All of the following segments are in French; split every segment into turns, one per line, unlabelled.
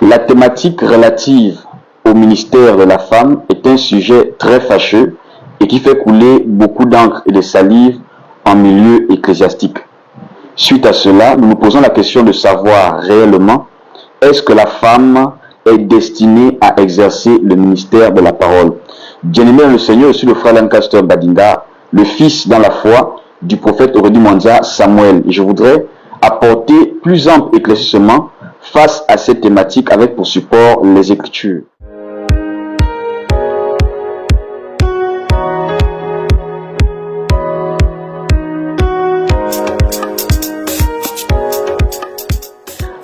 La thématique relative au ministère de la femme est un sujet très fâcheux et qui fait couler beaucoup d'encre et de salive en milieu ecclésiastique. Suite à cela, nous nous posons la question de savoir réellement, est-ce que la femme est destinée à exercer le ministère de la parole? Bien-aimé dans le Seigneur, je suis le frère Lancaster Badinga, le fils dans la foi du prophète Aurélie Mwanza Samuel. Et je voudrais apporter plus ample éclaircissement face à cette thématique avec pour support les Écritures.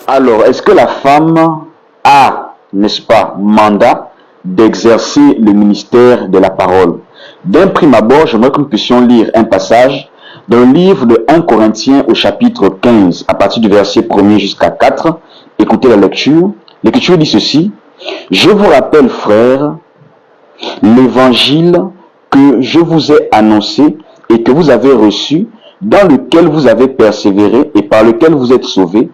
Alors, est-ce que la femme a, n'est-ce pas, mandat d'exercer le ministère de la parole? D'un prime abord, j'aimerais que nous puissions lire un passage dans le livre de 1 Corinthiens au chapitre 15, à partir du verset 1er jusqu'à 4. Écoutez la lecture. L'Écriture dit ceci: « Je vous rappelle, frères, l'évangile que je vous ai annoncé et que vous avez reçu, dans lequel vous avez persévéré et par lequel vous êtes sauvés.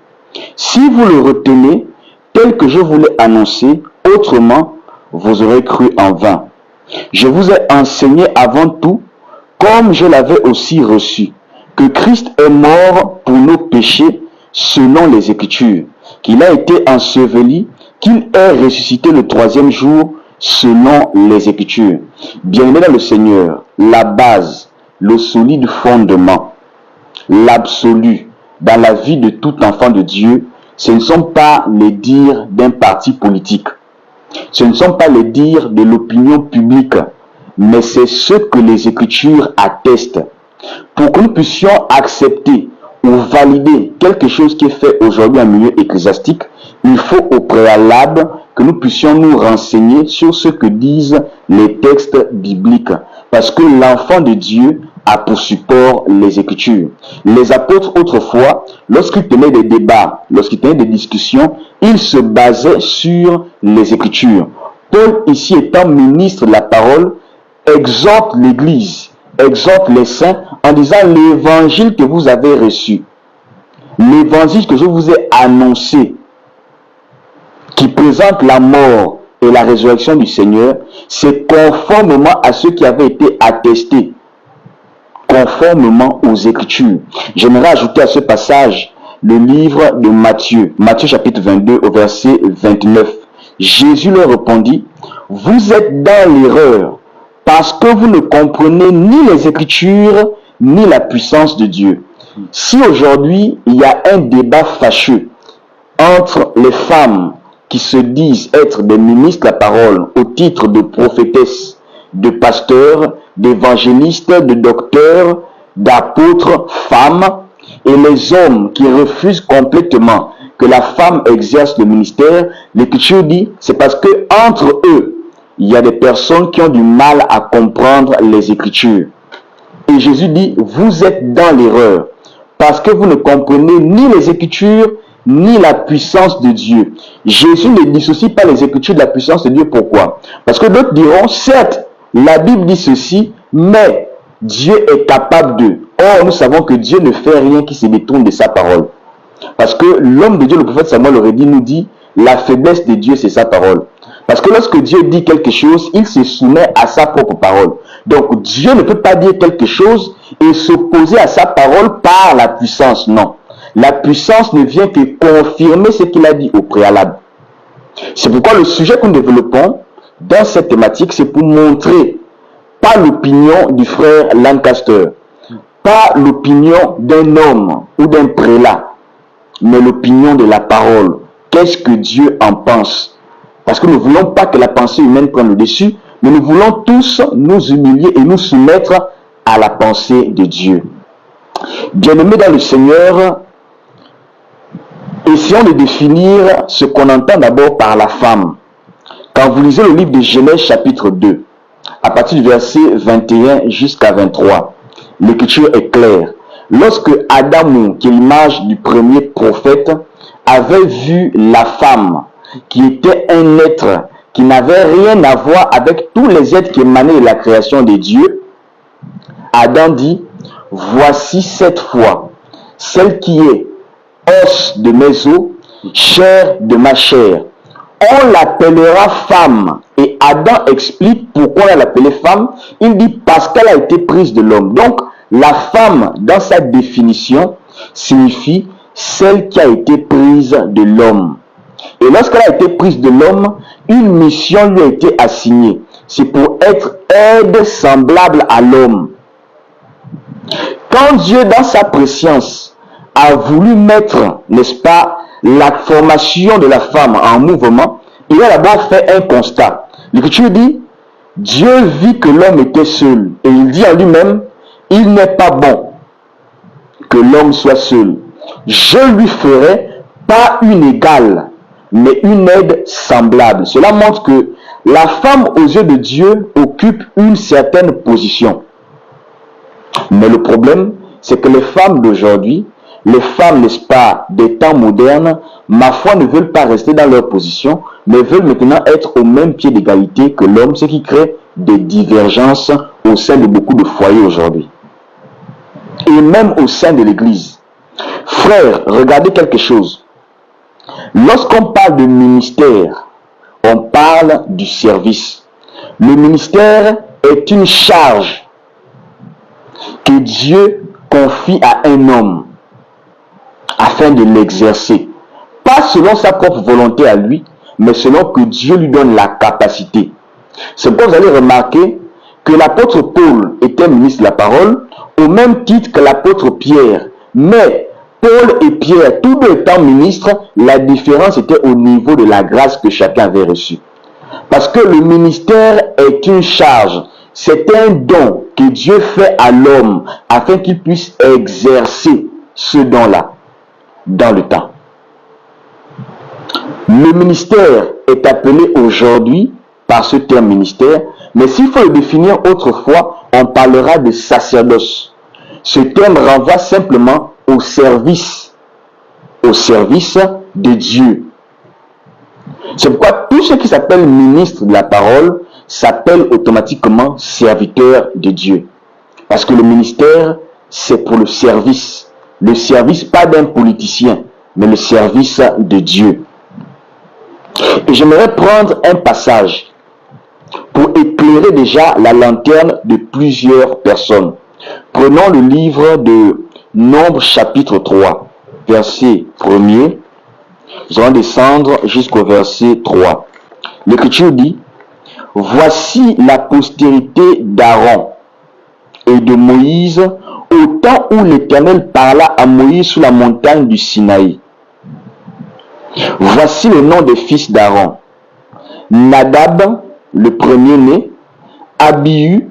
Si vous le retenez tel que je vous l'ai annoncé, autrement, vous aurez cru en vain. Je vous ai enseigné avant tout, comme je l'avais aussi reçu, que Christ est mort pour nos péchés selon les Écritures, qu'il a été enseveli, qu'il est ressuscité le troisième jour selon les Écritures. » Bien-aimé dans le Seigneur, la base, le solide fondement, l'absolu dans la vie de tout enfant de Dieu, ce ne sont pas les dires d'un parti politique. Ce ne sont pas les dires de l'opinion publique, mais c'est ce que les Écritures attestent. Pour que nous puissions accepter ou valider quelque chose qui est fait aujourd'hui en milieu ecclésiastique, il faut au préalable que nous puissions nous renseigner sur ce que disent les textes bibliques. Parce que l'enfant de Dieu a pour support les Écritures. Les apôtres, autrefois, lorsqu'ils tenaient des débats, lorsqu'ils tenaient des discussions, ils se basaient sur les Écritures. Paul, ici étant ministre de la parole, exhorte l'Église, exhorte les saints en disant: l'évangile que vous avez reçu, l'évangile que je vous ai annoncé, qui présente la mort et la résurrection du Seigneur, c'est conformément à ce qui avait été attesté, conformément aux Écritures. J'aimerais ajouter à ce passage le livre de Matthieu, Matthieu chapitre 22 au verset 29. Jésus leur répondit: « Vous êtes dans l'erreur, parce que vous ne comprenez ni les Écritures, ni la puissance de Dieu. » Si aujourd'hui, il y a un débat fâcheux entre les femmes qui se disent être des ministres de la parole au titre de prophétesses, de pasteurs, d'évangélistes, de docteurs, d'apôtres, femmes, et les hommes qui refusent complètement que la femme exerce le ministère, l'Écriture dit, c'est parce que entre eux, il y a des personnes qui ont du mal à comprendre les Écritures. Et Jésus dit, vous êtes dans l'erreur, parce que vous ne comprenez ni les Écritures, ni la puissance de Dieu. Jésus ne dissocie pas les Écritures de la puissance de Dieu. Pourquoi? Parce que d'autres diront, certes, la Bible dit ceci, mais Dieu est capable de. Or, nous savons que Dieu ne fait rien qui se détourne de sa parole. Parce que l'homme de Dieu, le prophète Samuel aurait dit, nous dit, la faiblesse de Dieu, c'est sa parole. Parce que lorsque Dieu dit quelque chose, il se soumet à sa propre parole. Donc, Dieu ne peut pas dire quelque chose et s'opposer à sa parole par la puissance. Non. La puissance ne vient que confirmer ce qu'il a dit au préalable. C'est pourquoi le sujet que nous développons dans cette thématique, c'est pour montrer pas l'opinion du frère Lancaster, pas l'opinion d'un homme ou d'un prélat, mais l'opinion de la parole. Qu'est-ce que Dieu en pense? Parce que nous ne voulons pas que la pensée humaine prenne le dessus, mais nous voulons tous nous humilier et nous soumettre à la pensée de Dieu. Bien-aimés dans le Seigneur, essayons de définir ce qu'on entend d'abord par la femme. Quand vous lisez le livre de Genèse chapitre 2, à partir du verset 21 jusqu'à 23, l'Écriture est claire. Lorsque Adam, qui est l'image du premier prophète, avait vu la femme, qui était un être qui n'avait rien à voir avec tous les êtres qui émanaient de la création de Dieu, Adam dit, voici cette fois, celle qui est os de mes os, chair de ma chair. on l'appellera femme. Et Adam explique pourquoi on l'appelait femme. Il dit parce qu'elle a été prise de l'homme. Donc, la femme, dans sa définition, signifie celle qui a été prise de l'homme. Et lorsqu'elle a été prise de l'homme, une mission lui a été assignée. C'est pour être aide semblable à l'homme. Quand Dieu, dans sa préscience, a voulu mettre, n'est-ce pas, la formation de la femme en mouvement, il a d'abord fait un constat. L'Écriture dit, Dieu vit que l'homme était seul. Et il dit en lui-même, il n'est pas bon que l'homme soit seul. Je lui ferai pas une égale, mais une aide semblable. Cela montre que la femme aux yeux de Dieu occupe une certaine position. Mais le problème, c'est que les femmes d'aujourd'hui, les femmes, n'est-ce pas, des temps modernes, ma foi, ne veulent pas rester dans leur position, mais veulent maintenant être au même pied d'égalité que l'homme, ce qui crée des divergences au sein de beaucoup de foyers aujourd'hui. Et même au sein de l'Église. Frères, regardez quelque chose. Lorsqu'on parle de ministère, on parle du service. Le ministère est une charge que Dieu confie à un homme afin de l'exercer. Pas selon sa propre volonté à lui, mais selon que Dieu lui donne la capacité. C'est pourquoi vous allez remarquer que l'apôtre Paul était ministre de la parole au même titre que l'apôtre Pierre. Mais Paul et Pierre, tous deux étant ministres, la différence était au niveau de la grâce que chacun avait reçue. Parce que le ministère est une charge. C'est un don que Dieu fait à l'homme afin qu'il puisse exercer ce don-là dans le temps. Le ministère est appelé aujourd'hui par ce terme ministère, mais s'il faut le définir autrefois, on parlera de sacerdoce. Ce terme renvoie simplement au service de Dieu. C'est pourquoi tout ce qui s'appelle ministre de la parole s'appelle automatiquement serviteur de Dieu. Parce que le ministère, c'est pour le service. Le service pas d'un politicien, mais le service de Dieu. Et j'aimerais prendre un passage pour éclairer déjà la lanterne de plusieurs personnes. Prenons le livre de Nombre chapitre 3, verset 1er. Nous allons descendre jusqu'au verset 3. L'Écriture dit, « Voici la postérité d'Aaron et de Moïse au temps où l'Éternel parla à Moïse sur la montagne du Sinaï. Voici le nom des fils d'Aaron. Nadab, le premier-né, Abihu,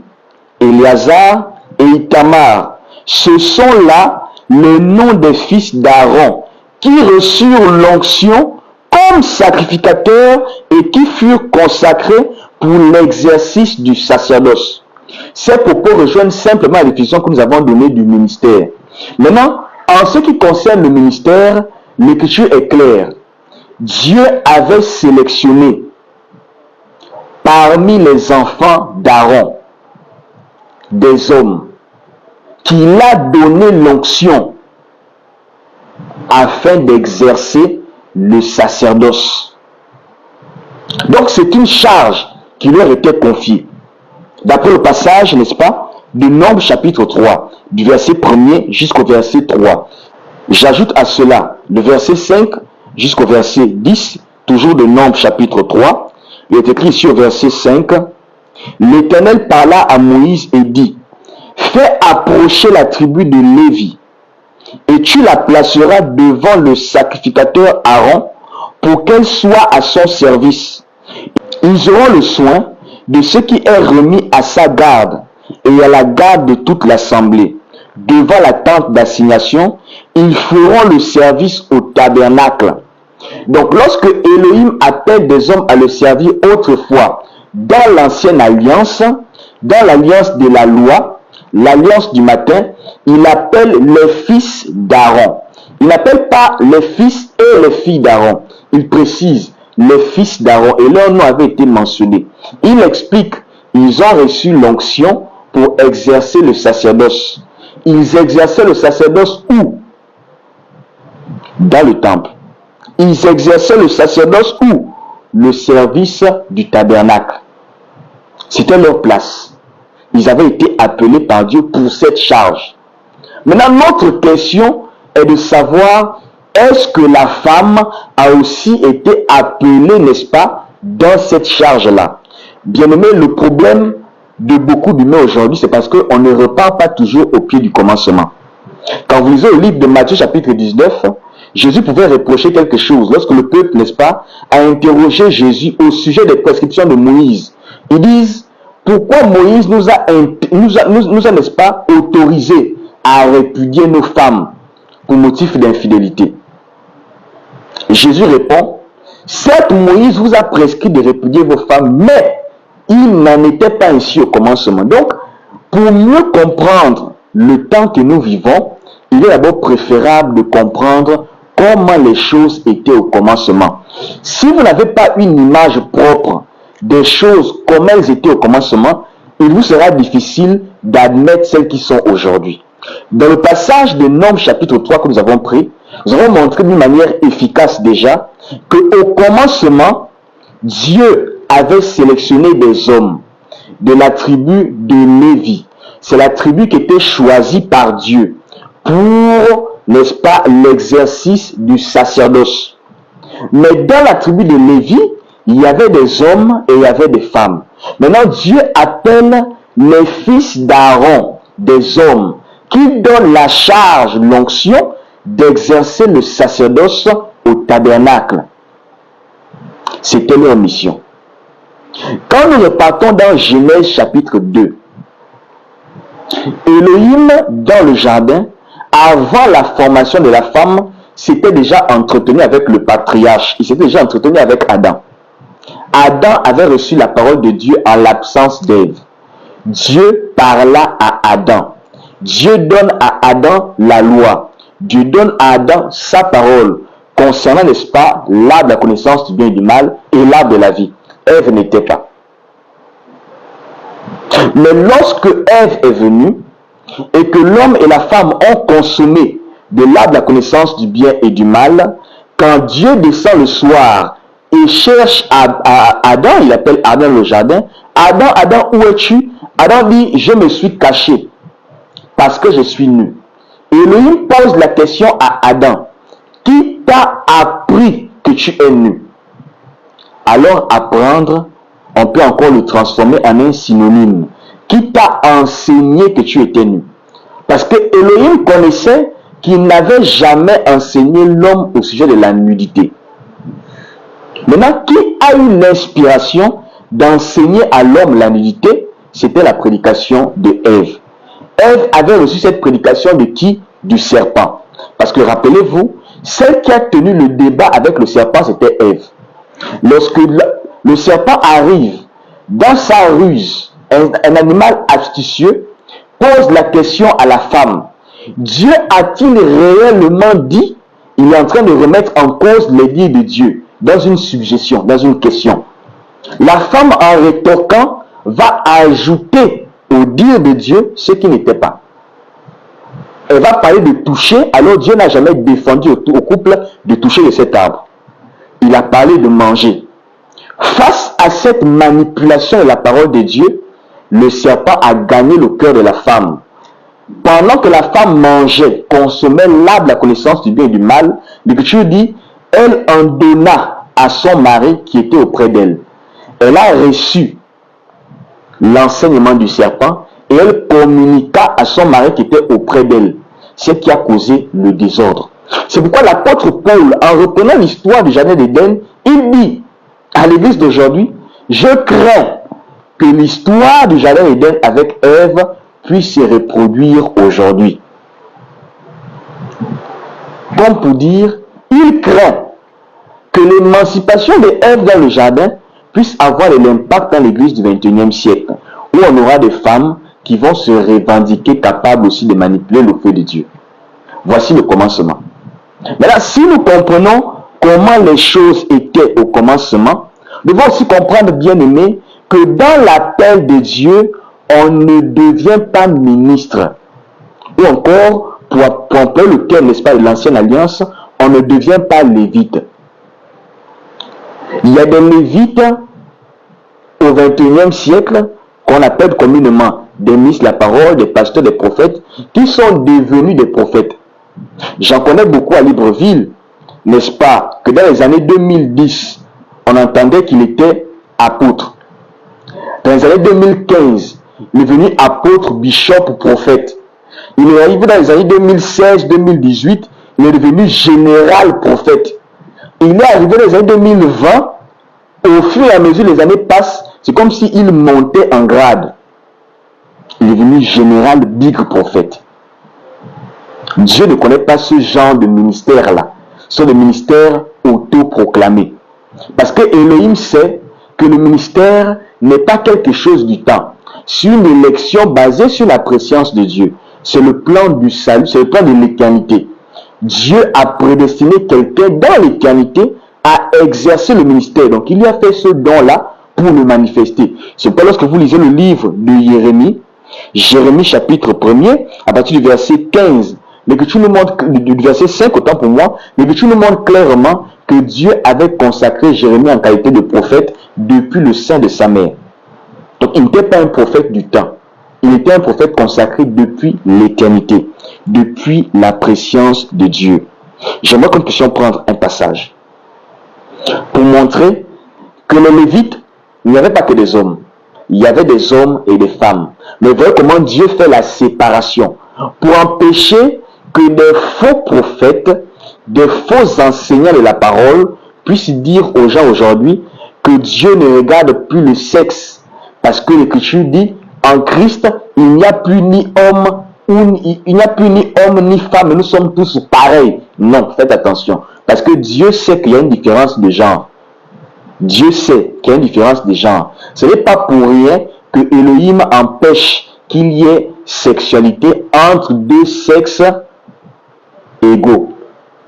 Éléazar et Itamar. Ce sont là les noms des fils d'Aaron qui reçurent l'onction comme sacrificateurs et qui furent consacrés pour l'exercice du sacerdoce. » Ces propos rejoignent simplement la définition que nous avons donnée du ministère. Maintenant, en ce qui concerne le ministère, l'Écriture est claire. Dieu avait sélectionné parmi les enfants d'Aaron des hommes qu'il a donné l'onction afin d'exercer le sacerdoce. Donc c'est une charge qui leur était confiée. D'après le passage, n'est-ce pas, de Nombre chapitre 3, du verset 1er jusqu'au verset 3. J'ajoute à cela le verset 5 jusqu'au verset 10, toujours de Nombre chapitre 3. Il est écrit ici au verset 5. L'Éternel parla à Moïse et dit, « Fais approcher la tribu de Lévi, et tu la placeras devant le sacrificateur Aaron pour qu'elle soit à son service. Ils auront le soin de ce qui est remis à sa garde et à la garde de toute l'assemblée. Devant la tente d'assignation, ils feront le service au tabernacle. » Donc lorsque Elohim appelle des hommes à le servir autrefois, dans l'ancienne alliance, dans l'alliance de la loi, l'alliance du matin, il appelle les fils d'Aaron. Il n'appelle pas les fils et les filles d'Aaron. Il précise les fils d'Aaron et leur nom avait été mentionné. Il explique, ils ont reçu l'onction pour exercer le sacerdoce. Ils exerçaient le sacerdoce où? Dans le temple. Ils exerçaient le sacerdoce où? le service du tabernacle. C'était leur place. Ils avaient été appelés par Dieu pour cette charge. Maintenant, notre question est de savoir, est-ce que la femme a aussi été appelée, n'est-ce pas, dans cette charge-là? Bien aimé, le problème de beaucoup d'humains aujourd'hui, c'est parce qu'on ne repart pas toujours au pied du commencement. Quand vous lisez au livre de Matthieu chapitre 19, Jésus pouvait reprocher quelque chose. Lorsque le peuple, n'est-ce pas, a interrogé Jésus au sujet des prescriptions de Moïse, ils disent, pourquoi Moïse nous a n'est-ce pas, autorisé à répudier nos femmes pour motif d'infidélité? Jésus répond, certes Moïse vous a prescrit de répudier vos femmes, mais il n'en était pas ainsi au commencement. Donc, pour mieux comprendre le temps que nous vivons, il est d'abord préférable de comprendre comment les choses étaient au commencement. Si vous n'avez pas une image propre des choses comme elles étaient au commencement, il vous sera difficile d'admettre celles qui sont aujourd'hui. Dans le passage de Nombres chapitre 3 que nous avons pris, nous avons montré d'une manière efficace déjà qu'au commencement, Dieu avait sélectionné des hommes de la tribu de Lévi. C'est la tribu qui était choisie par Dieu pour, n'est-ce pas, l'exercice du sacerdoce. Mais dans la tribu de Lévi, il y avait des hommes et il y avait des femmes. Maintenant, Dieu appelle les fils d'Aaron, des hommes, qui donnent la charge, l'onction, d'exercer le sacerdoce au tabernacle. C'était leur mission. Quand nous repartons dans Genèse chapitre 2, Elohim, dans le jardin, avant la formation de la femme, s'était déjà entretenu avec le patriarche. Il s'était déjà entretenu avec Adam. Adam avait reçu la parole de Dieu en l'absence d'Ève. Dieu parla à Adam. Dieu donne à Adam la loi. Dieu donne à Adam sa parole concernant, n'est-ce pas, l'arbre de la connaissance du bien et du mal et l'arbre de la vie. Ève n'était pas. Mais lorsque Ève est venue et que l'homme et la femme ont consommé de l'arbre de la connaissance du bien et du mal, quand Dieu descend le soir et cherche Adam, il appelle Adam le jardin, Adam, Adam, où es-tu? Adam dit, je me suis caché parce que je suis nu. Et Elohim pose la question à Adam, qui t'a appris que tu es nu? Alors apprendre, on peut encore le transformer en un synonyme. Qui t'a enseigné que tu étais nu? Parce que Elohim connaissait qu'il n'avait jamais enseigné l'homme au sujet de la nudité. Maintenant, qui a eu l'inspiration d'enseigner à l'homme la nudité? C'était la prédication de Ève. Ève avait reçu cette prédication de qui? Du serpent. Parce que rappelez-vous, celle qui a tenu le débat avec le serpent, c'était Ève. Lorsque le serpent arrive dans sa ruse, un animal astucieux pose la question à la femme. Dieu a-t-il réellement dit? Il est en train de remettre en cause les dires de Dieu dans une suggestion, dans une question. La femme, en rétorquant, va ajouter au dire de Dieu ce qui n'était pas. Elle va parler de toucher, alors Dieu n'a jamais défendu au couple de toucher de cet arbre. Il a parlé de manger. Face à cette manipulation de la parole de Dieu, le serpent a gagné le cœur de la femme. Pendant que la femme mangeait, consommait l'arbre de la connaissance du bien et du mal, l'Écriture dit, elle en donna à son mari qui était auprès d'elle. Elle a reçu l'enseignement du serpent et elle communiqua à son mari qui était auprès d'elle, ce qui a causé le désordre. C'est pourquoi l'apôtre Paul, en reprenant l'histoire du jardin d'Éden, il dit à l'église d'aujourd'hui, je crains que l'histoire du jardin d'Éden avec Ève puisse se reproduire aujourd'hui. Comme pour dire, il craint que l'émancipation de Ève dans le jardin puisse avoir de l'impact dans l'église du 21e siècle, où on aura des femmes qui vont se revendiquer capables aussi de manipuler le feu de Dieu. Voici le commencement. Maintenant, si nous comprenons comment les choses étaient au commencement, nous devons aussi comprendre, bien aimé, que dans l'appel de Dieu, on ne devient pas ministre. Ou encore, pour employer le terme, n'est-ce pas, de l'ancienne alliance, on ne devient pas lévite. Il y a des Lévites au XXIe siècle qu'on appelle communément des ministres de la parole, des pasteurs, des prophètes, qui sont devenus des prophètes. J'en connais beaucoup à Libreville, n'est-ce pas, que dans les années 2010, on entendait qu'il était apôtre. Dans les années 2015, il est devenu apôtre, bishop, prophète. Il est arrivé dans les années 2016-2018, il est devenu général prophète. Il est arrivé dans les années 2020, au fur et à mesure les années passent, c'est comme s'il montait en grade. Il est devenu général big prophète. Dieu ne connaît pas ce genre de ministère-là. Ce sont des ministères autoproclamés. Parce que Elohim sait que le ministère n'est pas quelque chose du temps. C'est une élection basée sur la préscience de Dieu. C'est le plan du salut, c'est le plan de l'éternité. Dieu a prédestiné quelqu'un dans l'éternité à exercer le ministère. Donc il lui a fait ce don-là pour le manifester. C'est pourquoi lorsque vous lisez le livre de Jérémie, Jérémie chapitre 1er, à partir du verset 15, l'Écriture nous montre, du verset 5 autant pour moi, l'Écriture nous montre clairement que Dieu avait consacré Jérémie en qualité de prophète depuis le sein de sa mère. Donc il n'était pas un prophète du temps. Il était un prophète consacré depuis l'éternité, depuis la préscience de Dieu. J'aimerais que nous puissions prendre un passage pour montrer que les Lévites, il n'y avait pas que des hommes. Il y avait des hommes et des femmes. Mais voyez comment Dieu fait la séparation pour empêcher que des faux prophètes, des faux enseignants de la parole puissent dire aux gens aujourd'hui que Dieu ne regarde plus le sexe. Parce que l'Écriture dit, en Christ, il n'y a plus ni homme, il n'y a plus ni homme ni femme, nous sommes tous pareils. Non, faites attention. Parce que Dieu sait qu'il y a une différence de genre. Dieu sait qu'il y a une différence de genre. Ce n'est pas pour rien que Elohim empêche qu'il y ait sexualité entre deux sexes égaux.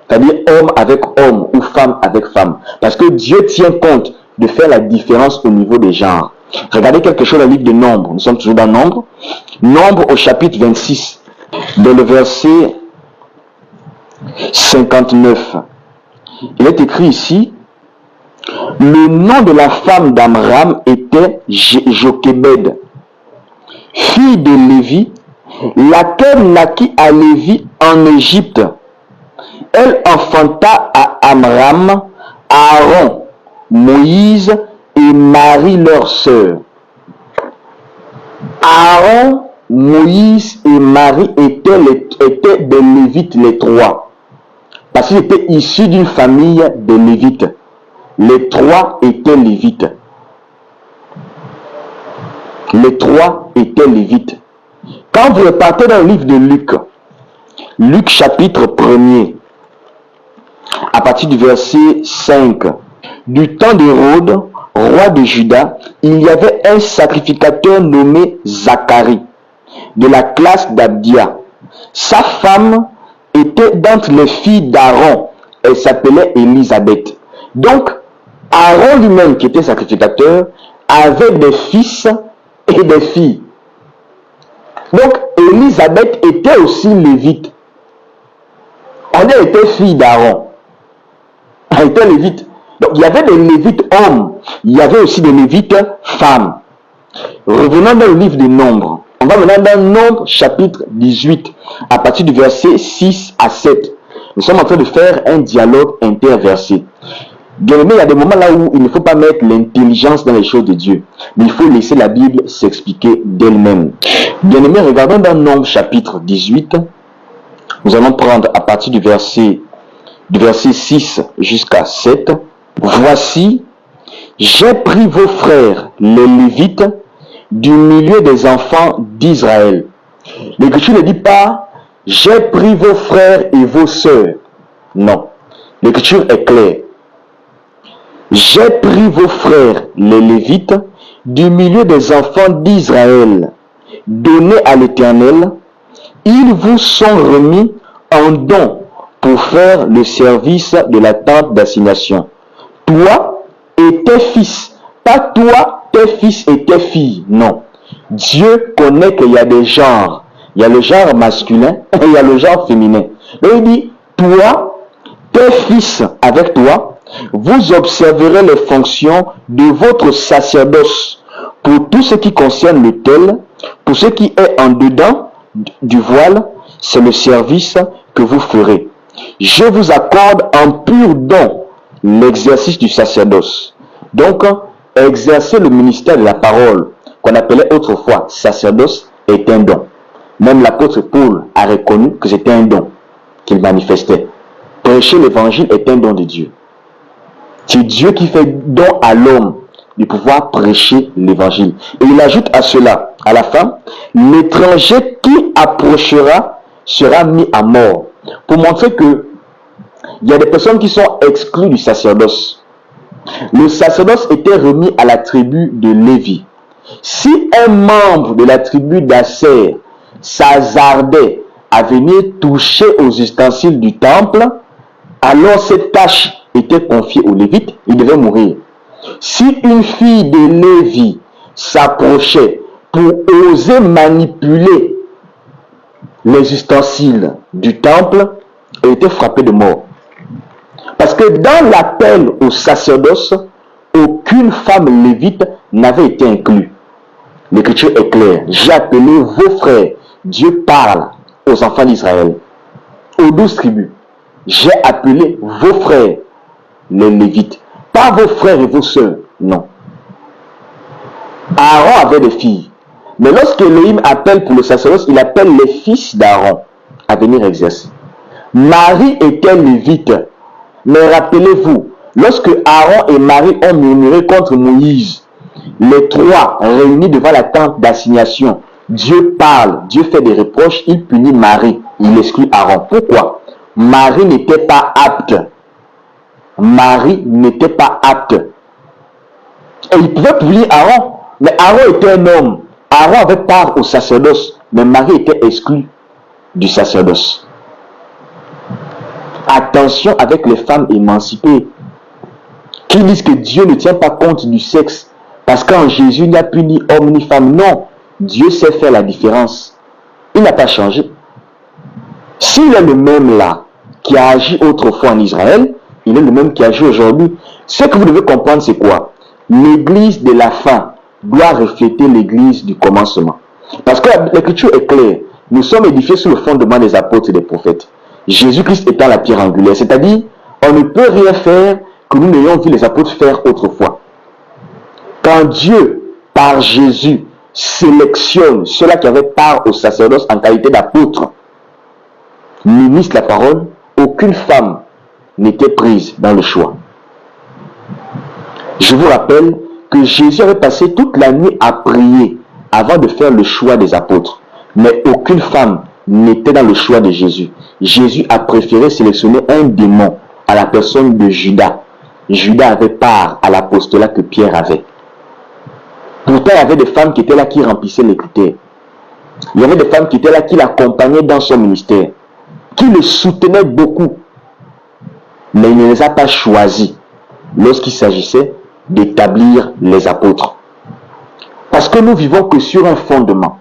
C'est-à-dire homme avec homme ou femme avec femme. Parce que Dieu tient compte de faire la différence au niveau des genres. Regardez quelque chose dans le livre de Nombre. Nous sommes toujours dans Nombre. Nombre au chapitre 26, dans le verset 59. Il est écrit ici, le nom de la femme d'Amram était Jochébed, fille de Lévi, laquelle naquit à Lévi en Égypte. Elle enfanta à Amram, Aaron, Moïse et Marie leur sœur. Aaron, Moïse et Marie étaient des Lévites les trois. Parce qu'ils étaient issus d'une famille de Lévites. Les trois étaient Lévites. Les trois étaient Lévites. Quand vous repartez dans le livre de Luc, Luc chapitre 1er, à partir du verset 5, du temps d'Hérode, roi de Juda, il y avait un sacrificateur nommé Zacharie, de la classe d'Abdia. Sa femme était d'entre les filles d'Aaron. Elle s'appelait Élisabeth. Donc, Aaron lui-même, qui était sacrificateur, avait des fils et des filles. Donc, Élisabeth était aussi lévite. On était fille d'Aaron. Elle était lévite. Donc, il y avait des lévites hommes. Il y avait aussi des lévites femmes. Revenons dans le livre des Nombres. On va maintenant dans Nombre chapitre 18, à partir du verset 6 à 7. Nous sommes en train de faire un dialogue interversé. Bien aimé, il y a des moments là où il ne faut pas mettre l'intelligence dans les choses de Dieu, mais il faut laisser la Bible s'expliquer d'elle-même. Bien aimé, regardons dans Nombre chapitre 18. Nous allons prendre à partir du verset 6 jusqu'à 7. Voici, j'ai pris vos frères, les Lévites, du milieu des enfants d'Israël. L'Écriture ne dit pas, j'ai pris vos frères et vos sœurs. Non, l'Écriture est claire. J'ai pris vos frères, les Lévites, du milieu des enfants d'Israël, donnés à l'Éternel. Ils vous sont remis en don pour faire le service de la tente d'assignation. Toi et tes fils, pas toi, tes fils et tes filles, non. Dieu connaît qu'il y a des genres. Il y a le genre masculin et il y a le genre féminin. Donc il dit, toi, tes fils avec toi, vous observerez les fonctions de votre sacerdoce pour tout ce qui concerne l'autel, pour ce qui est en dedans du voile, c'est le service que vous ferez. Je vous accorde en pur don l'exercice du sacerdoce. Donc, exercer le ministère de la parole, qu'on appelait autrefois sacerdoce, est un don. Même l'apôtre Paul a reconnu que c'était un don qu'il manifestait. Prêcher l'évangile est un don de Dieu. C'est Dieu qui fait don à l'homme de pouvoir prêcher l'évangile. Et il ajoute à cela, à la fin, l'étranger qui approchera sera mis à mort. Pour montrer que il y a des personnes qui sont exclues du sacerdoce. Le sacerdoce était remis à la tribu de Lévi. Si un membre de la tribu d'Asser s'hasardait à venir toucher aux ustensiles du temple, alors cette tâche était confiée aux Lévites, il devait mourir. Si une fille de Lévi s'approchait pour oser manipuler les ustensiles du temple, elle était frappée de mort. Parce que dans l'appel au sacerdoce, aucune femme lévite n'avait été inclue. L'écriture est claire. J'ai appelé vos frères. Dieu parle aux enfants d'Israël, aux 12 tribus. J'ai appelé vos frères, les Lévites. Pas vos frères et vos sœurs, non. Aaron avait des filles. Mais lorsque Élohim appelle pour le sacerdoce, il appelle les fils d'Aaron à venir exercer. Marie était lévite. Mais rappelez-vous, lorsque Aaron et Marie ont murmuré contre Moïse, les trois réunis devant la tente d'assignation, Dieu parle, Dieu fait des reproches, il punit Marie, il exclut Aaron. Pourquoi? Marie n'était pas apte. Marie n'était pas apte. Et il pouvait punir Aaron, mais Aaron était un homme. Aaron avait part au sacerdoce, mais Marie était exclue du sacerdoce. Attention avec les femmes émancipées qui disent que Dieu ne tient pas compte du sexe parce qu'en Jésus il n'y a plus ni homme ni femme. Non, Dieu sait faire la différence. Il n'a pas changé. S'il est le même là qui a agi autrefois en Israël, il est le même qui agit aujourd'hui. Ce que vous devez comprendre, c'est quoi? L'église de la fin doit refléter l'église du commencement. Parce que l'écriture est claire. Nous sommes édifiés sur le fondement des apôtres et des prophètes. Jésus-Christ étant la pierre angulaire. C'est-à-dire, on ne peut rien faire que nous n'ayons vu les apôtres faire autrefois. Quand Dieu, par Jésus, sélectionne ceux-là qui avaient part au sacerdoce en qualité d'apôtre, ministre la parole, aucune femme n'était prise dans le choix. Je vous rappelle que Jésus avait passé toute la nuit à prier avant de faire le choix des apôtres. Mais aucune femme n'était dans le choix de Jésus. Jésus a préféré sélectionner un démon à la personne de Judas. Judas avait part à l'apostolat que Pierre avait. Pourtant, il y avait des femmes qui étaient là qui remplissaient les critères. Il y avait des femmes qui étaient là qui l'accompagnaient dans son ministère, qui le soutenaient beaucoup. Mais il ne les a pas choisis lorsqu'il s'agissait d'établir les apôtres. Parce que nous vivons que sur un fondement.